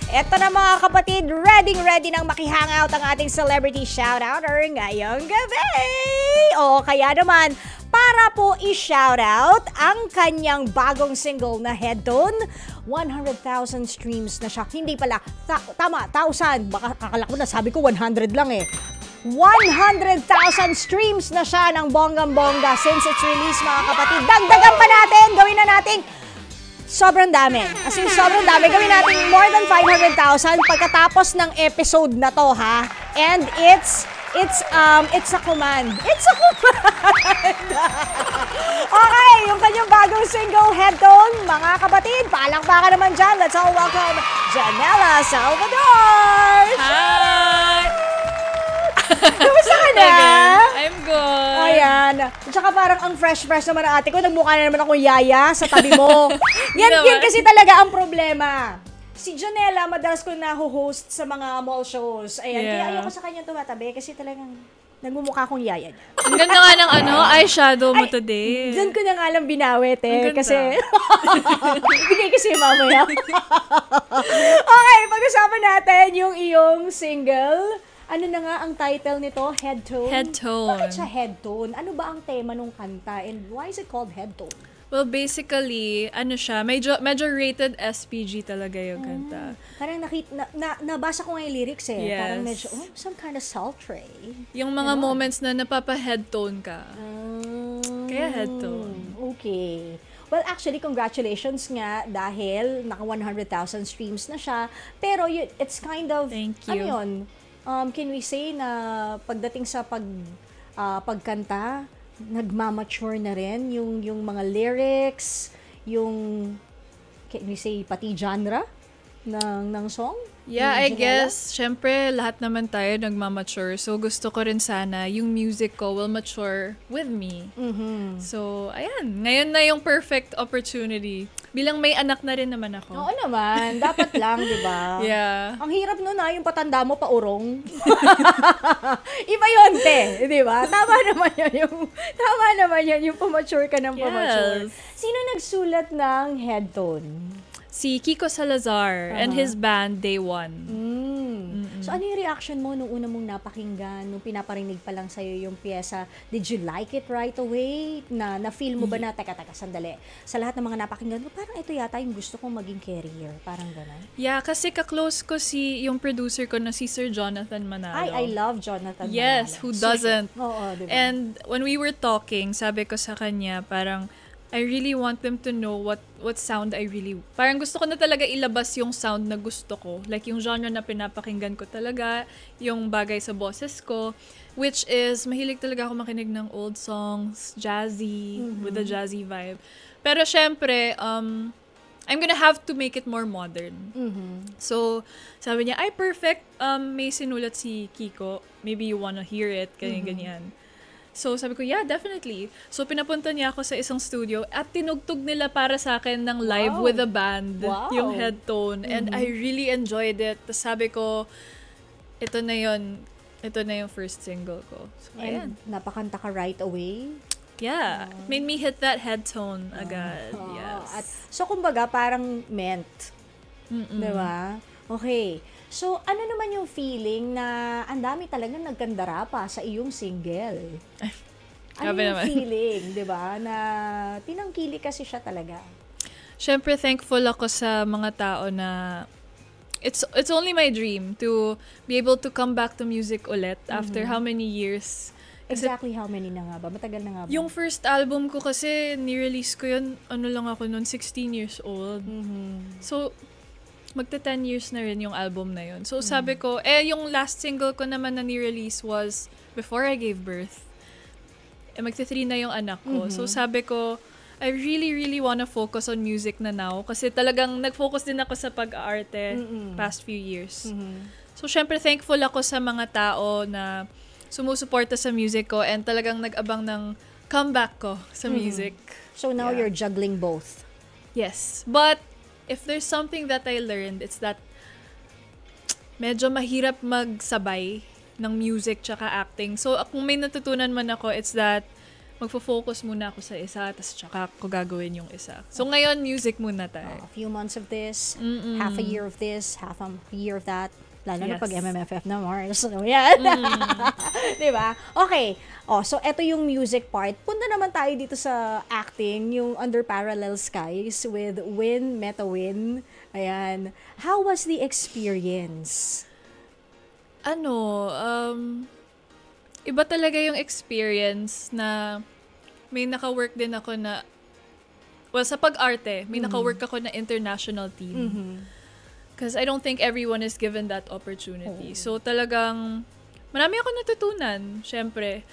Eto na mga kapatid, ready nang makihangout ang ating celebrity shoutouter ngayong gabi. O kaya naman, para po i-shoutout ang kanyang bagong single na Head Tone. 100,000 streams na siya. Hindi pala, tama, 1,000. Baka kakala ko na, sabi ko 100 lang eh. 100,000 streams na siya ng bonggang-bongga since its release mga kapatid. Dagdagan pa natin, gawin na natin. Sobrang dami. As in, sobrang dami. Gawin natin more than 500,000 pagkatapos ng episode na to, ha? And it's a command. It's a command. Okay, yung kanyang bagong single, Head Tone. Mga kapatid, palakpakan naman dyan. Let's all welcome Janella Salvador. Hi! Kumusta ka na? I'm good. Ayan. Tsaka parang ang fresh naman ang ate ko. Nagmukha na naman akong yaya sa tabi mo. Yan kasi talaga ang problema. Si Janella, madalas ko na-host sa mga mall shows. Ayan, kaya ayoko sa kanya tumatabi kasi talagang nagmumukha akong yaya niya. Ang ganda nga ng eyeshadow mo today. Diyan ko na nga lang binawit eh. Kasi, bigay kasi mamaya. Okay, pag-usapan natin yung iyong single. Ano na nga ang title nito? Head Tone? Head Tone. Bakit siya Head Tone? Ano ba ang tema nung kanta? And why is it called Head Tone? Well, basically, ano siya, medyo rated SPG talaga yung kanta. Parang nabasa ko nga yung lyrics eh. Yes. Parang medyo, some kind of sultry. Yung mga moments na napapa-head tone ka. Kaya head tone. Okay. Well, actually, congratulations nga dahil naka 100,000 streams na siya. Pero it's kind of, Thank you. ano yun, can we say na pagdating sa pagkanta, nagmamature na rin yung mga lyrics, yung, can we say, pati genre ng song? Yeah, Ni I Janella? guess, syempre, lahat naman tayo nagmamature. So, gusto ko rin sana yung music ko will mature with me. Mm-hmm. So, ayan. Ngayon na yung perfect opportunity. Bilang may anak na rin naman ako. Oo naman, dapat lang, di ba? Yeah. Ang hirap nun yung patanda mo paurong. Iba yun, te, di ba? Tama naman yun, yung pamature ka ng pamature. Yes. Sino nagsulat ng Head Tone? Si Kiko Salazar and his band Day One. So ano yung reaction mo nung una mong napakinggan, nung pinaparinig pa lang sa'yo yung pyesa? Did you like it right away? Na-feel mo ba na, teka, sandali. Sa lahat ng mga napakinggan ko, parang ito yata yung gusto kong maging career. Parang gano'n. Yeah, kasi ka-close ko yung producer ko na si Sir Jonathan Manalo. I love Jonathan Yes, Manalo. who doesn't? Oo, diba? And when we were talking, sabi ko sa kanya, parang, I really want them to know what sound I really... Parang gusto ko na talaga ilabas yung sound na gusto ko. Like yung genre na pinapakinggan ko talaga, yung bagay sa boses ko, which is, mahilig talaga ako makinig ng old songs, jazzy, with a jazzy vibe. Pero syempre, I'm gonna have to make it more modern. So, sabi niya, ay perfect, may sinulat si Kiko, maybe you wanna hear it, ganyan. So, sabi ko, yeah, definitely. So, pinapunta niya ako sa isang studio at tinugtog nila para sa akin ng live with a band, yung Head Tone. And I really enjoyed it. Tapos sabi ko, ito na yung first single ko. So, ayan. Napakanta ka right away. Yeah. Made me hit that head tone agad. Yes. So, kumbaga, parang meant. Diba? Okay. So, ano naman yung feeling na ang dami talagang nagkandara pa sa iyong single? Ano Grabe yung naman. feeling, di ba? Na tinangkili kasi siya talaga. Siyempre, thankful ako sa mga tao na it's only my dream to be able to come back to music ulit after how many years. Kasi Exactly how many na nga ba? Matagal na nga ba? yung first album ko kasi, ni-release ko yun, lang ako noon, 16 years old. So, magta 10 years na rin yung album na yun. So, sabi ko, yung last single ko naman na ni-release was Before I Gave Birth. Magta 3 na yung anak ko. So, sabi ko, I really, really wanna focus on music na now. Kasi talagang nag-focus din ako sa pag-aarte past few years. So, syempre, thankful ako sa mga tao na sumusuporta sa music ko and talagang nag-abang ng comeback ko sa music. So, now you're juggling both. Yes. But, if there's something that I learned, it's that medyo mahirap magsabay ng music tsaka acting. So, kung may natutunan man ako, it's that magfo-focus muna ako sa isa, tapos tsaka ko gagawin yung isa. So ngayon, music muna tayo. A few months of this, half a year of this, half a year of that. Lalo na pag MMFF na Mars. So, yan. Diba? Okay. So eto yung music part. Punta naman tayo dito sa acting, yung Under Parallel Skies with Win, Meta Win. Ayan. How was the experience? Iba talaga yung experience na may naka-work din ako na, sa pag-arte, may naka-work ako na international team. Because I don't think everyone is given that opportunity. So talagang, marami ako natutunan, syempre.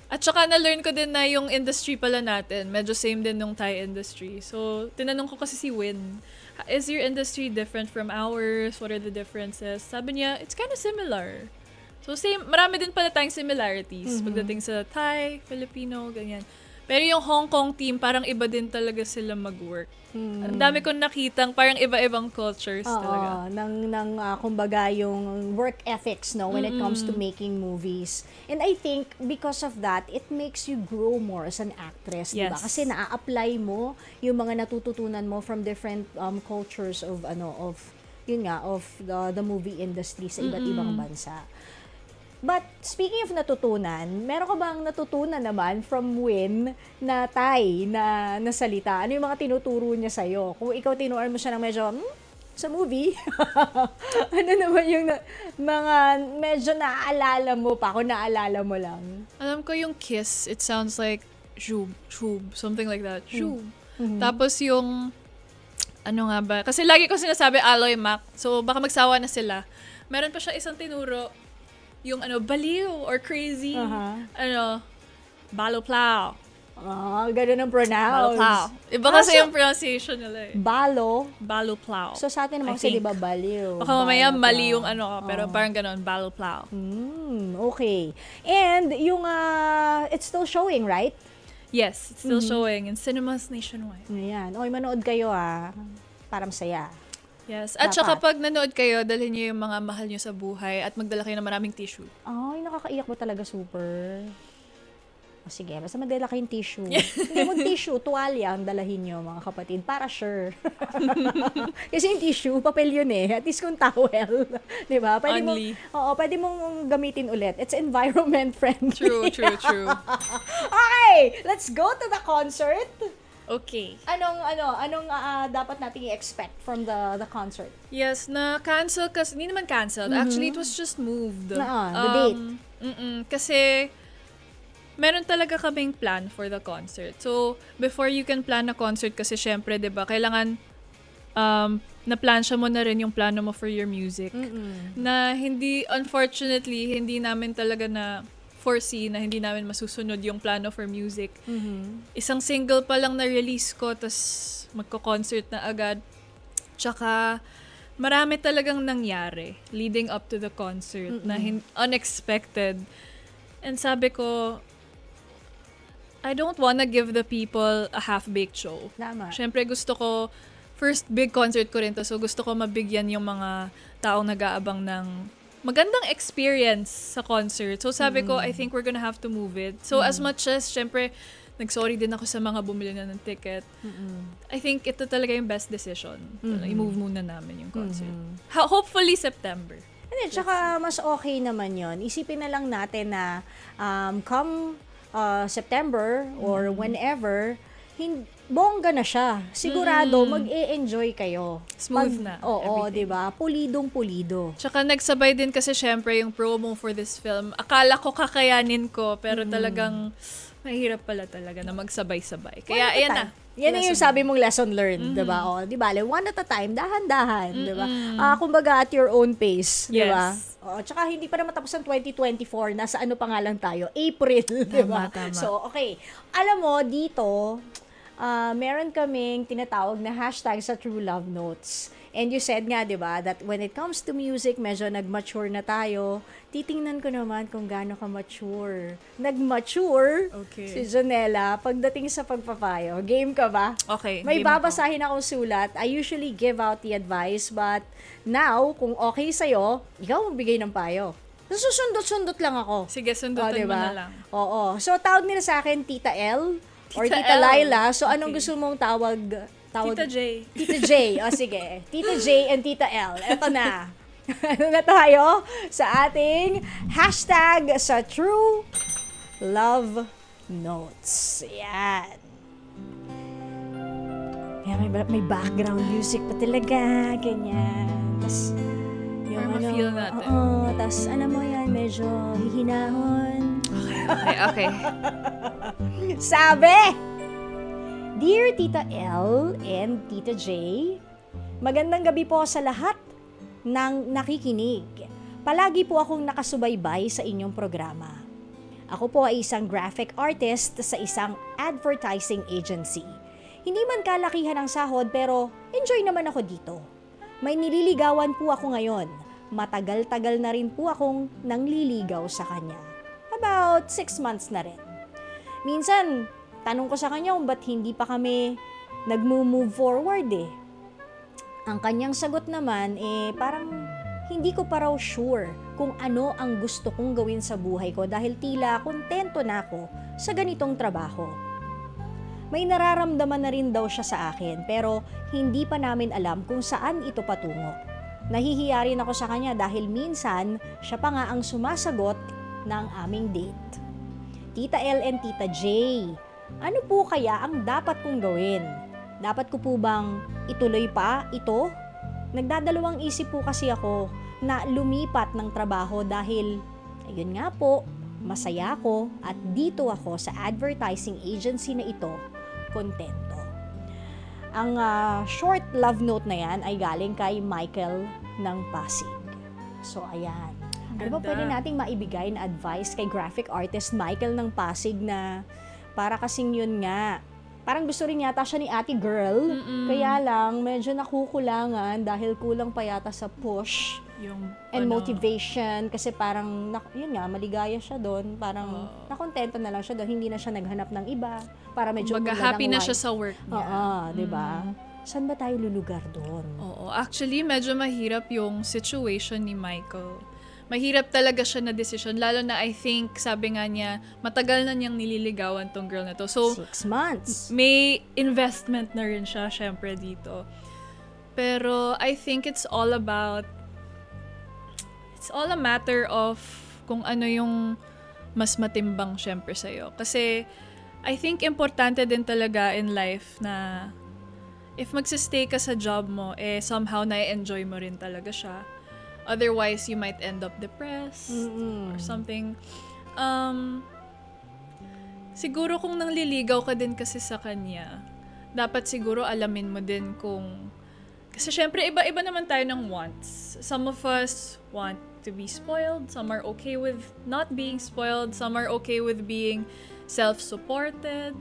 At saka na-learn ko din na yung industry pala natin, medyo same din nung Thai industry. So, tinanong ko kasi si Win, is your industry different from ours? What are the differences? Sabi niya, it's kind of similar. So, same, marami din pala tayong similarities pagdating sa Thai, Filipino, ganyan. Pero yung Hong Kong team, parang iba din talaga sila mag-work. Ang dami kong nakitang parang iba-ibang cultures talaga. Kumbaga yung work ethics, no, when it comes to making movies. And I think because of that, it makes you grow more as an actress, diba? Kasi naa-apply mo yung mga natututunan mo from different cultures of the movie industry sa iba't ibang bansa. But speaking of natutunan, meron ka bang natutunan naman from Win na Thai na salita? Ano yung mga tinuturo niya sa'yo? Kung ikaw tinuruan mo siya ng medyo, sa movie, ano naman yung mga medyo naaalala mo pa, kung naaalala mo lang? Alam ko yung kiss, it sounds like shub, something like that. Shub. Tapos yung, ano nga ba? Kasi lagi ko sinasabi Aloy Mac, so baka magsawa na sila. Meron pa siya isang tinuro, yung baliw or crazy. Balo-plow. Ganun ang pronounce. Balo-plow. Iba kasi yung pronunciation nila eh. Balo-plow. So sa atin naman kasi di ba baliw? Baka mamaya mali yung pero parang ganun, balo-plow. Okay. And yung, it's still showing, right? Yes, it's still showing in cinemas nationwide. Ayan. Oy, manood kayo para masaya. Yes. At saka pag nanood kayo, dalhin niyo yung mga mahal niyo sa buhay at magdala kayo ng maraming tissue. Ay, nakakaiyak mo talaga super. Sige, basta magdala kayong tissue. Hindi mo tissue, tuwalya ang dalahin nyo, mga kapatid, para sure. Kasi yung tissue, papel yun eh. At least kung towel. Diba? Pwede mong gamitin ulit. It's environment friendly. True. Okay, let's go to the concert. Okay. Anong dapat nating i-expect from the concert? Yes, na-cancel kasi, hindi naman canceled. Actually, it was just moved. The date. Kasi, meron talaga kaming plan for the concert. So, before you can plan a concert, kasi syempre, diba, kailangan na-plansya mo na rin yung plano mo for your music. Na unfortunately, hindi namin talaga foresee na hindi namin masusunod yung plano for music. Isang single pa lang na-release ko, tas magko-concert na agad. Tsaka, marami talagang nangyari leading up to the concert na unexpected. And sabi ko, I don't wanna give the people a half-baked show. Tama. Siyempre gusto ko, first big concert ko rin to, so gusto ko mabigyan yung mga taong nag-aabang ng magandang experience sa concert. So sabi ko, I think we're gonna have to move it. So as much as, syempre, nag-sorry din ako sa mga bumili na ng ticket. I think ito talaga yung best decision. I-move muna namin yung concert. Hopefully September. Hindi, tsaka mas okay naman yon. Isipin na lang natin na come September or whenever, bongga na siya. Sigurado, mag-e-enjoy kayo. Smooth na. Oo, diba? Pulidong-pulido. Tsaka nagsabay din kasi syempre yung promo for this film. Akala ko kakayanin ko, pero talagang mahirap pala talaga na magsabay-sabay. Kaya, ayan na. Yan yung sabi mong lesson learned, diba? O, diba? One at a time, dahan-dahan, diba? Kumbaga at your own pace, diba? Yes. O, tsaka hindi pa naman tapos ang 2024, nasa ano pa nga lang tayo? April, diba? Tama. So, okay. Alam mo, dito, meron kaming tinatawag na hashtag sa True Love Notes. And you said nga, di ba, that when it comes to music, medyo nag-mature na tayo. Titingnan ko naman kung gaano ka mature. Nag-mature si Jonella pagdating sa pagpapayo. Game ka ba? Okay. May babasahin akong sulat. I usually give out the advice, but now, kung okay sa'yo, ikaw magbigay ng payo. Susundot-sundot lang ako. Sige, sundutan mo na lang. Oo. So, tawag nila sa akin Tita L or Tita Tita L. Laila. So, anong Okay. gusto mong tawag? Tita J. Tita J. O, sige. Tita J and Tita L. Eto na. Ano na tayo sa ating hashtag sa True Love Notes. Yan. Yan, may background music pa talaga. Ganyan. Tapos, Para ma-feel natin. Oo. Tapos, ano mo yan, medyo hihinahon. Okay. Sabi! Dear Tita L and Tita J, magandang gabi po sa lahat ng nakikinig. Palagi po akong nakasubaybay sa inyong programa. Ako po ay isang graphic artist sa isang advertising agency. Hindi man kalakihan ang sahod pero enjoy naman ako dito. May nililigawan po ako ngayon. Matagal-tagal na rin po akong nangliligaw sa kanya. About 6 months na rin. Minsan, tanong ko sa kanya kung ba't hindi pa kami nag-move forward eh. Ang kanyang sagot naman parang hindi ko pa raw sure kung ano ang gusto kong gawin sa buhay ko dahil tila kontento na ako sa ganitong trabaho. May nararamdaman na rin daw siya sa akin pero hindi pa namin alam kung saan ito patungo. Nahihiya rin ako sa kanya dahil minsan siya pa nga ang sumasagot ng aming date. Tita L and Tita J, ano po kaya ang dapat kong gawin? Dapat ko po bang ituloy pa ito? Nagdadalawang isip po kasi ako na lumipat ng trabaho dahil, ayun nga po, masaya ako at dito ako sa advertising agency na ito, kontento. Ang short love note na yan ay galing kay Michael ng Pasig. So, ayan. Ano ba Ganda. pwede nating maibigay na advice kay graphic artist Michael ng Pasig na para kasing yun nga, parang gusto rin yata siya ni ate girl, kaya lang medyo nakukulangan dahil kulang pa yata sa push Yung, and motivation kasi parang, yun nga, maligaya siya doon, parang nakontento na lang siya doon, hindi na siya naghanap ng iba, para medyo happy na siya sa work niya. Oo, diba? Saan ba tayo lulugar doon? Oo. Actually, medyo mahirap yung situation ni Michael. Mahirap talaga siya na decision. Lalo na I think, sabi nga niya, matagal na niyang nililigawan tong girl na to. So, 6 months. may investment na rin siya, syempre, dito. Pero, I think it's all a matter of kung ano yung mas matimbang, syempre, sa'yo. Kasi, I think importante din talaga in life na if magsistay ka sa job mo, somehow na-enjoy mo rin talaga siya. Otherwise, you might end up depressed or something. Siguro kung nangliligaw ka din kasi sa kanya, dapat siguro alamin mo din kung... Kasi syempre, iba-iba naman tayo ng wants. Some of us want to be spoiled. Some are okay with not being spoiled. Some are okay with being self-supported.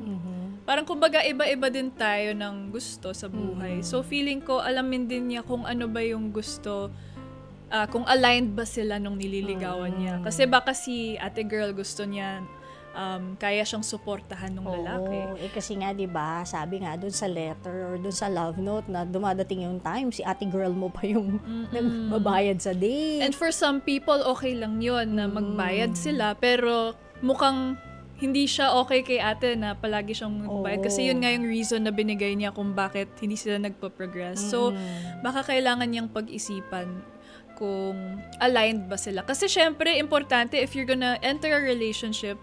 Parang kumbaga iba-iba din tayo ng gusto sa buhay. So feeling ko, alamin din niya kung ano ba yung gusto, kung aligned ba sila nung nililigawan niya. Kasi baka si ate girl gusto niya, kaya siyang suportahan ng lalaki. Oo, kasi nga 'di ba, sabi nga doon sa letter or doon sa love note na dumadating yung time si ate girl mo pa yung nagbabayad sa date. And for some people, okay lang yun na magbayad sila, pero mukhang hindi siya okay kay ate na palagi siyang magbayad. Kasi yun nga yung reason na binigay niya kung bakit hindi sila nagpa-progress. So, baka kailangan niyang pag-isipan kung aligned ba sila. Kasi syempre, importante if you're gonna enter a relationship,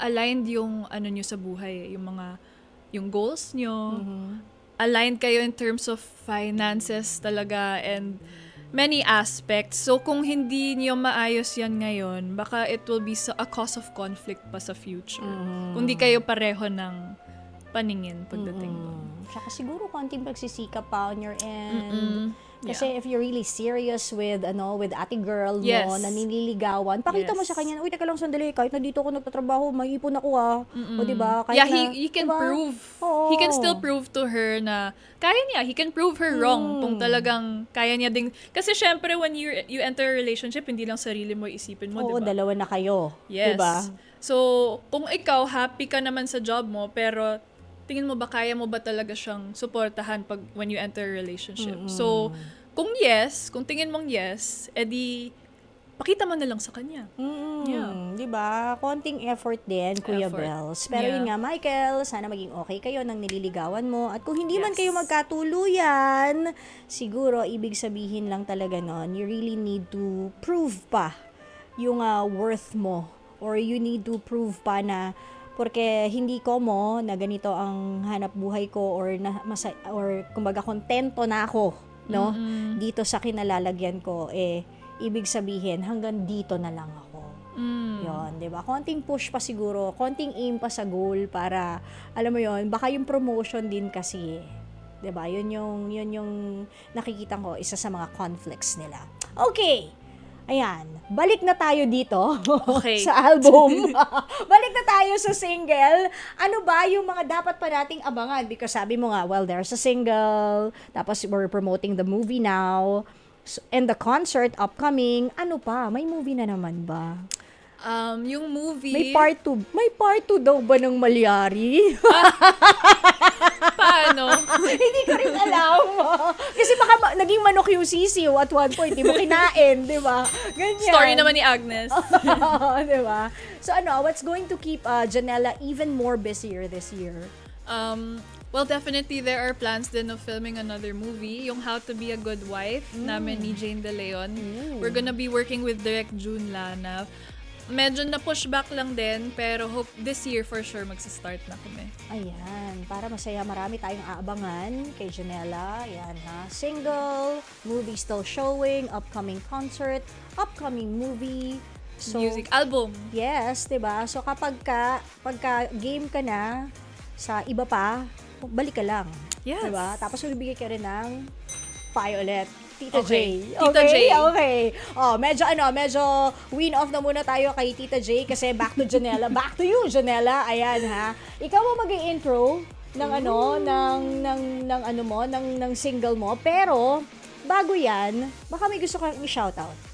aligned yung ano nyo sa buhay, yung goals nyo, aligned kayo in terms of finances talaga and many aspects. So, kung hindi niyo maayos yan ngayon, baka it will be a cause of conflict pa sa future. Kung di kayo pareho ng paningin pagdating doon. Tsaka siguro konting pagsisikap pa on your end. Kasi if you're really serious with ate girl mo, na nililigawan, pakita mo sa kanya, uy, teka lang sandali, kahit na dito ako nagtatrabaho, may ipon ako O diba? Kahit he can diba? prove. Oo. He can still prove to her na kaya niya. He can prove her wrong kung talagang kaya niya ding... Kasi syempre, when you enter a relationship, hindi lang sarili mo isipin mo, Oo, diba? dalawa na kayo. Yes. Diba? So, kung ikaw, happy ka naman sa job mo, pero tingin mo ba, kaya mo ba talaga siyang suportahan when you enter a relationship? So, kung tingin mong yes, edi pakita mo na lang sa kanya. Yeah. Di ba? Konting effort din, Kuya Effort. Bells. Pero Yeah. yun nga, Michael, sana maging okay kayo ng nililigawan mo. At kung hindi man Yes. kayo magkatuluyan, siguro, ibig sabihin lang talaga nun, you really need to prove pa yung worth mo. Or you need to prove pa na porque hindi ko mo na ganito ang hanap buhay ko or kumbaga kontento na ako, no? Dito sa kinalalagyan ko, ibig sabihin, hanggang dito na lang ako. Yon, 'di ba? Konting push pa siguro, konting aim pa sa goal para alam mo 'yon, baka yung promotion din kasi, 'di ba? Yun yung nakikita ko isa sa mga conflicts nila. Okay. Ayan, balik na tayo dito Okay. sa album. Balik na tayo sa single. Ano ba yung mga dapat pa nating abangan? Because sabi mo nga, well, there's a single, tapos we're promoting the movie now, and the concert upcoming. Ano pa? May movie na naman ba? Yung movie... May part 2. May part 2 daw ba ng Malyari? Paano? Hindi ko rin alam. Kasi baka naging manok yung sisiw at one point, di mo kinain, di ba? Ganyan. Story naman ni Agnes. Di ba? So what's going to keep Janela even more busier this year? Well, definitely there are plans din of filming another movie, yung How to Be a Good Wife namin ni Jane De Leon. We're gonna be working with Direct June Lana. Medyo na-push back lang din, pero hope this year for sure magsa-start na kami. Ayan, para masaya, marami tayong aabangan kay Janela. Ayan ha, single, movie still showing, upcoming concert, upcoming movie. So, Music album. yes, 'di ba? So pagka game ka na sa iba pa, balik ka lang. Yes. 'Di ba? Tapos bibigay ka rin ng Violet. Tita Okay. J. Tita J. Okay. Medyo win off na muna tayo kay Tita J kasi back to Janela. Back to you, Janela. Ayan ha. Ikaw mo mag-i-intro ng ng single mo. Pero bago 'yan, baka may gusto kang i-shoutout.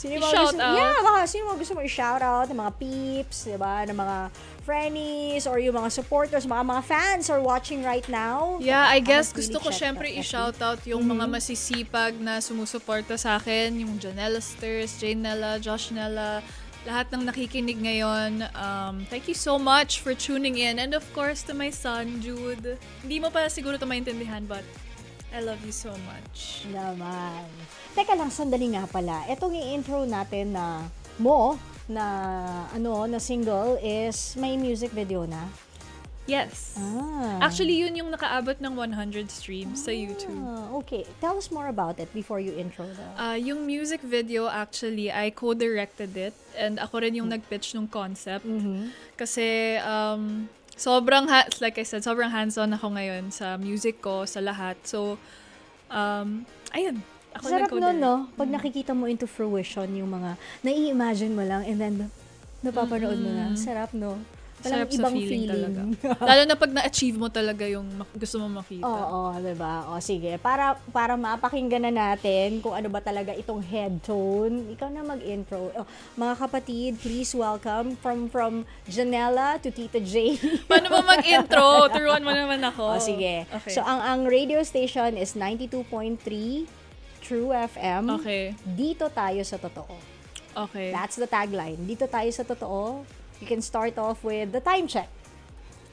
I-shoutout? Yeah, baka sino mo gusto mo i-shoutout ng mga peeps, 'di ba? Ng mga friendies or yung mga supporters, mga fans are watching right now. Yeah, I guess must really gusto ko check syempre that. i-shoutout yung mga masisipag na sumusuporta sa akin, yung Janela Sters, Jane Nella, Josh Nella, lahat ng nakikinig ngayon. Thank you so much for tuning in. And of course, to my son, Jude. Hindi mo pa siguro ito maintindihan, but I love you so much. Naman. Teka lang, sandali nga pala. Etong i-intro natin na na single is may music video na. Yes. Actually, yun yung nakaabot ng 100 streams sa YouTube. Okay. Tell us more about it before you intro that. Yung music video, actually, I co-directed it. And ako rin yung nag-pitch ng concept. Kasi, like I said, sobrang hands-on ako ngayon sa music ko, sa lahat. So, ayun. Ako Sarap nag-co-direct. nun, no? Pag nakikita mo into fruition yung mga nai-imagine mo lang and then napapanood mo na. Sarap, no? Walang Sarap sa ibang feeling talaga. feeling. Lalo na pag na-achieve mo talaga yung gusto mo makita. Oo, diba? O sige, para mapakinggan na natin kung ano ba talaga itong head tone, ikaw na mag-intro. Mga kapatid, please welcome from Janela to Tita J. Paano ba mag-intro? Turuan mo naman ako. O sige. Okay. So ang radio station is 92.3 True FM. Okay. Dito tayo sa totoo. Okay. That's the tagline. Dito tayo sa totoo. You can start off with the time check.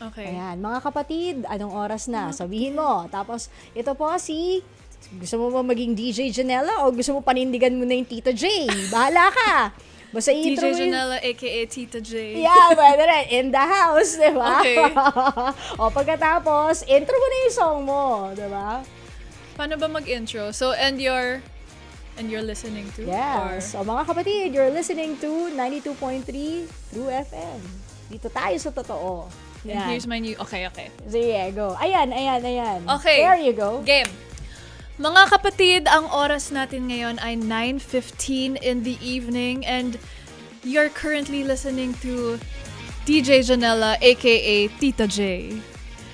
Okay. Ayan, mga kapatid, anong oras na? Sabihin mo. Tapos, ito po gusto mo ba maging DJ Janela o gusto mo panindigan mo na yung Tita J? Bahala ka. Basta intro DJ mo Janela, aka Tita J. Yeah, pwede rin. In the house, di ba? Okay. O pagkatapos, intro mo na yung song mo, di ba? Paano ba mag-intro? So, and you're listening to? Yes. So mga kapatid, you're listening to 92.3 True FM. Dito tayo sa totoo. And Yan. here's my new... Okay. Sige, go. Ayan. Okay. There you go. Game. Mga kapatid, ang oras natin ngayon ay 9:15 in the evening and you're currently listening to DJ Janela, aka Tita J.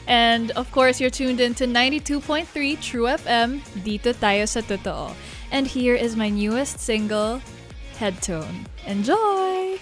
And of course, you're tuned in to 92.3 True FM, dito tayo sa totoo. And here is my newest single, Head Tone. Enjoy!